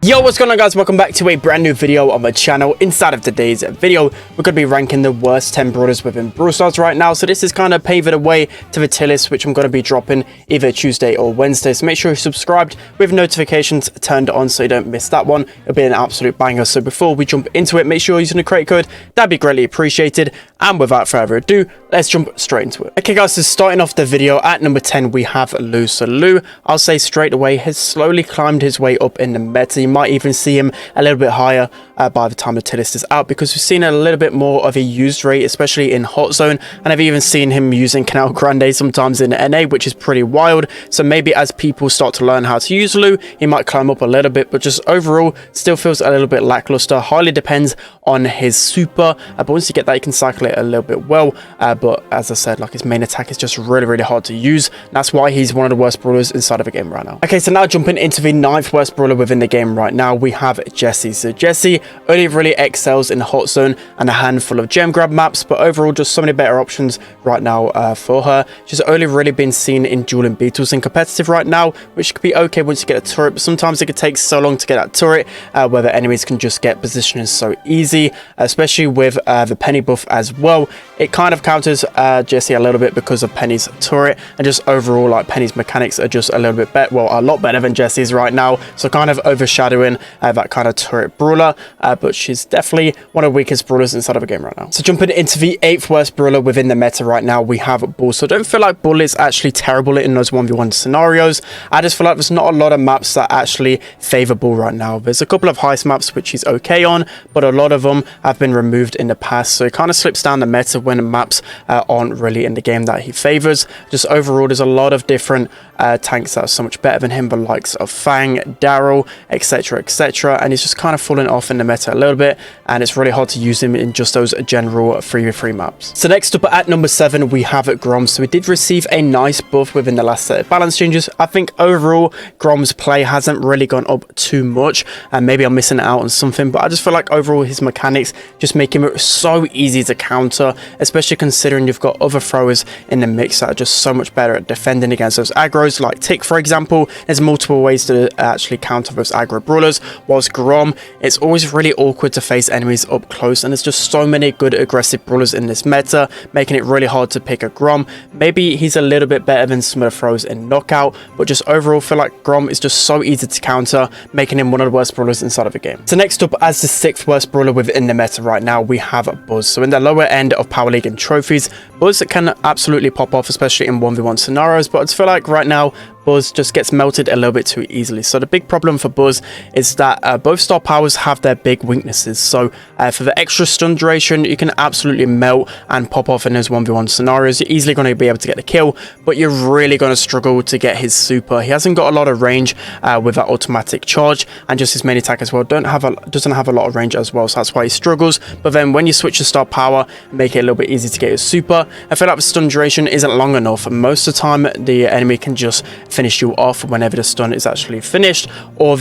Yo, what's going on, guys? Welcome back to a brand new video on my channel. Inside of today's video, we're going to be ranking the worst 10 brawlers within Brawl Stars right now. So this is kind of paving the way to the tier list, which I'm going to be dropping either Tuesday or Wednesday. So make sure you're subscribed with notifications turned on so you don't miss that one. It'll be an absolute banger. So before we jump into it, make sure you're using the create code. That'd be greatly appreciated. And without further ado, let's jump straight into it. Okay, guys, so starting off the video at number 10, we have Lucillu. I'll say straight away, has slowly climbed his way up in the meta. You might even see him a little bit higher by the time the tier list is out, because we've seen a little bit more of a used rate, especially in hot zone, and I've even seen him using Canal Grande sometimes in NA, which is pretty wild. So maybe as people start to learn how to use Lu, he might climb up a little bit, but just overall still feels a little bit lackluster. Highly depends on his super, but once you get that, you can cycle it a little bit well, but as I said, like, his main attack is just really hard to use. That's why he's one of the worst brawlers inside of a game right now. Okay, so now jumping into the 9th worst brawler within the game right now, we have Jessie. So Jessie only really excels in hot zone and a handful of gem grab maps, but overall just so many better options right now for her. She's only really been seen in dueling beetles in competitive right now, which could be okay once you get a turret, but sometimes it could take so long to get that turret where the enemies can just get positioning so easy, especially with the Penny buff as well. It kind of counters Jessie a little bit because of Penny's turret, and just overall, like, Penny's mechanics are just a little bit better, well, a lot better than Jessie's right now, so kind of overshadowing that kind of turret brawler, but she's definitely one of the weakest brawlers inside of a game right now. So jumping into the 8th worst brawler within the meta right now, we have Bull. So I don't feel like Bull is actually terrible in those 1v1 scenarios. I just feel like there's not a lot of maps that actually favor Bull right now. There's a couple of heist maps which he's okay on, but a lot of them have been removed in the past, so it kind of slips down the meta when maps aren't really in the game that he favors. Just overall, there's a lot of different tanks that are so much better than him, the likes of Fang, Daryl, etc, and he's just kind of falling off in the meta a little bit, and it's really hard to use him in just those general 3v3 maps. So next up at number 7, we have Grom. So he did receive a nice buff within the last set of balance changes. I think overall Grom's play hasn't really gone up too much, and maybe I'm missing out on something, but I just feel like overall his mechanics just make him so easy to counter, especially considering you've got other throwers in the mix that are just so much better at defending against those aggros, like Tick, for example. There's multiple ways to actually counter those aggro brawlers, whilst Grom, it's always really awkward to face enemies up close, and there's just so many good aggressive brawlers in this meta, making it really hard to pick a Grom. Maybe he's a little bit better than some of the throws in Knockout, but just overall feel like Grom is just so easy to counter, making him one of the worst brawlers inside of a game. So next up, as the 6th worst brawler within the meta right now, we have Buzz. So in the lower end of Power League and trophies, Buzz can absolutely pop off, especially in 1v1 scenarios, but I just feel like right now Buzz just gets melted a little bit too easily. So the big problem for Buzz is that both star powers have their big weaknesses. So for the extra stun duration, you can absolutely melt and pop off in those 1v1 scenarios. You're easily going to be able to get the kill, but you're really going to struggle to get his super. He hasn't got a lot of range with that automatic charge, and just his main attack as well doesn't have a lot of range as well, so that's why he struggles. But then when you switch to star power, make it a little bit easy to get his super, I feel like the stun duration isn't long enough, and most of the time the enemy can just finish you off whenever the stun is actually finished, or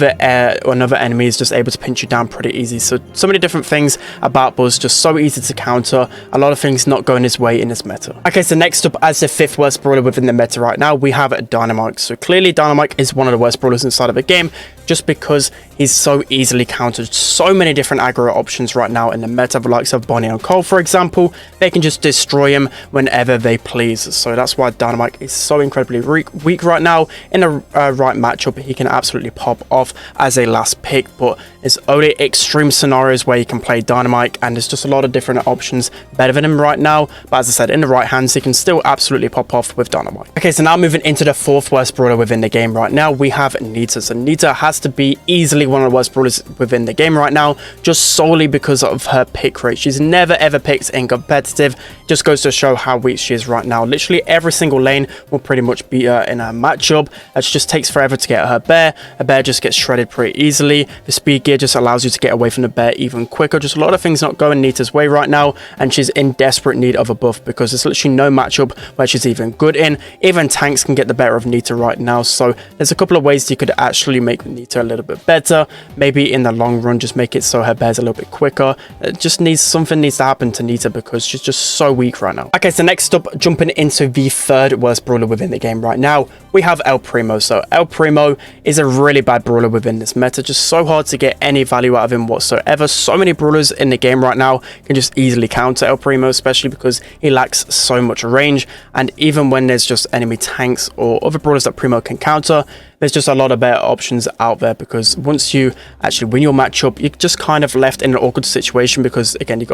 another enemy is just able to pinch you down pretty easy. So many different things about Buzz, just so easy to counter. A lot of things not going his way in this meta. Okay, so next up, as the 5th worst brawler within the meta right now, we have Dynamite. So clearly Dynamite is one of the worst brawlers inside of a game, just because he's so easily countered. So many different aggro options right now in the meta, the likes of Bonnie and Cole, for example. They can just destroy him whenever they please. So that's why Dynamite is so incredibly weak right now. In the right matchup, he can absolutely pop off as a last pick, but it's only extreme scenarios where you can play Dynamite, and there's just a lot of different options better than him right now. But as I said, in the right hands, he can still absolutely pop off with Dynamite. Okay, so now moving into the 4th worst brawler within the game right now, we have Anita. So Anita has to be easily one of the worst brawlers within the game right now, just solely because of her pick rate. She's never ever picked in competitive. Just goes to show how weak she is right now. Literally every single lane will pretty much beat her in a matchup. It just takes forever to get her bear. A bear just gets shredded pretty easily. The speed gear just allows you to get away from the bear even quicker. Just a lot of things not going Anita's way right now, and she's in desperate need of a buff, because there's literally no matchup where she's even good in. Even tanks can get the better of Anita right now, so there's a couple of ways you could actually make Anita a little bit better. Maybe in the long run, just make it so her bear's a little bit quicker. It just something needs to happen to Anita, because she's just so weak right now. Okay, so next up, jumping into the 3rd worst brawler within the game right now, we have El Primo. So El Primo is a really bad brawler within this meta, just so hard to get any value out of him whatsoever. So many brawlers in the game right now can just easily counter El Primo, especially because he lacks so much range. And even when there's just enemy tanks or other brawlers that Primo can counter, there's just a lot of better options out there, because once you actually win your matchup, you're just kind of left in an awkward situation, because again, you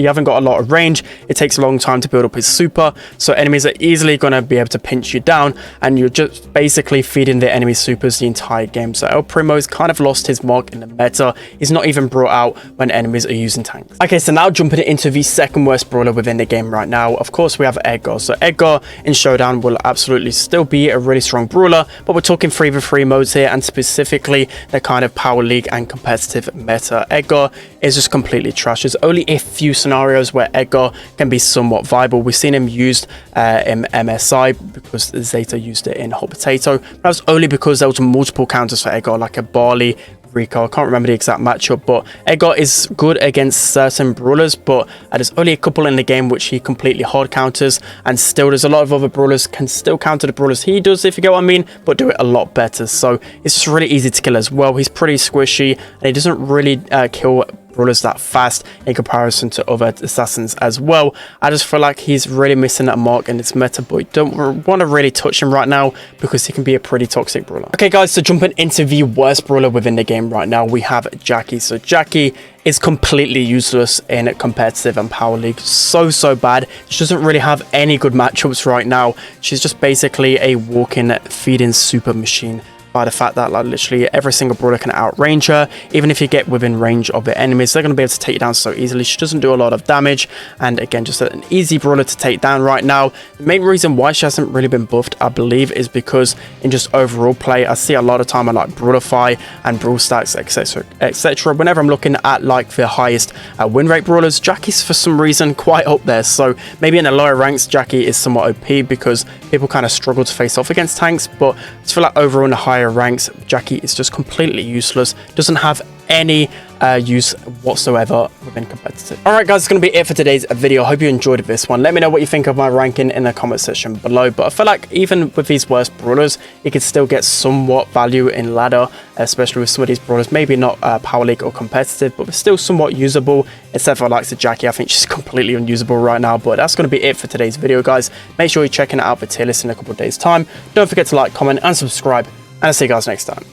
haven't got a lot of range. It takes a long time to build up his super, so enemies are easily going to be able to pinch you down, and you're just basically feeding the enemy supers the entire game. So El Primo's kind of lost his mark in the meta. He's not even brought out when enemies are using tanks. Okay, so now jumping into the second worst brawler within the game right now, of course we have Edgar. So Edgar in Showdown will absolutely still be a really strong brawler, but we're talking 3v3 modes here, and specifically the kind of power league and competitive meta. Edgar is just completely trash. There's only a few scenarios where Edgar can be somewhat viable. We've seen him used in MSI because Zeta used it in Hot Potato. That was only because there was multiple counters for Edgar, like a Barley, Rico. I can't remember the exact matchup, but Edgar is good against certain brawlers, but there's only a couple in the game which he completely hard counters, and still there's a lot of other brawlers can still counter the brawlers he does, if you get what I mean, but do it a lot better. So it's just really easy to kill as well. He's pretty squishy, and he doesn't really kill brawlers that fast in comparison to other assassins as well. I just feel like he's really missing that mark in this meta, but you don't want to really touch him right now because he can be a pretty toxic brawler. Okay guys, so jumping into the worst brawler within the game right now, we have Jackie. So Jackie is completely useless in competitive and power league. So bad. She doesn't really have any good matchups right now. She's just basically a walking feeding super machine, by the fact that like literally every single brawler can outrange her. Even if you get within range of the enemies, they're going to be able to take you down so easily. She doesn't do a lot of damage, and again, just an easy brawler to take down right now. The main reason why she hasn't really been buffed, I believe, is because in just overall play, I see a lot of time on like Brawlify and Brawl Stacks, etc. Whenever I'm looking at like the highest win rate brawlers, Jackie's for some reason quite up there. So maybe in the lower ranks, Jackie is somewhat OP because people kind of struggle to face off against tanks, but I feel like overall in the higher ranks, Jackie is just completely useless, doesn't have any use whatsoever within competitive. Alright guys, it's going to be it for today's video. I hope you enjoyed this one. Let me know what you think of my ranking in the comment section below, but I feel like even with these worst brawlers, you could still get somewhat value in ladder, especially with some of these brawlers, maybe not power league or competitive, but still somewhat usable, except for likes of Jackie. I think she's completely unusable right now, but that's going to be it for today's video guys. Make sure you're checking out the tier list in a couple of days time. Don't forget to like, comment and subscribe, and I'll see you guys next time.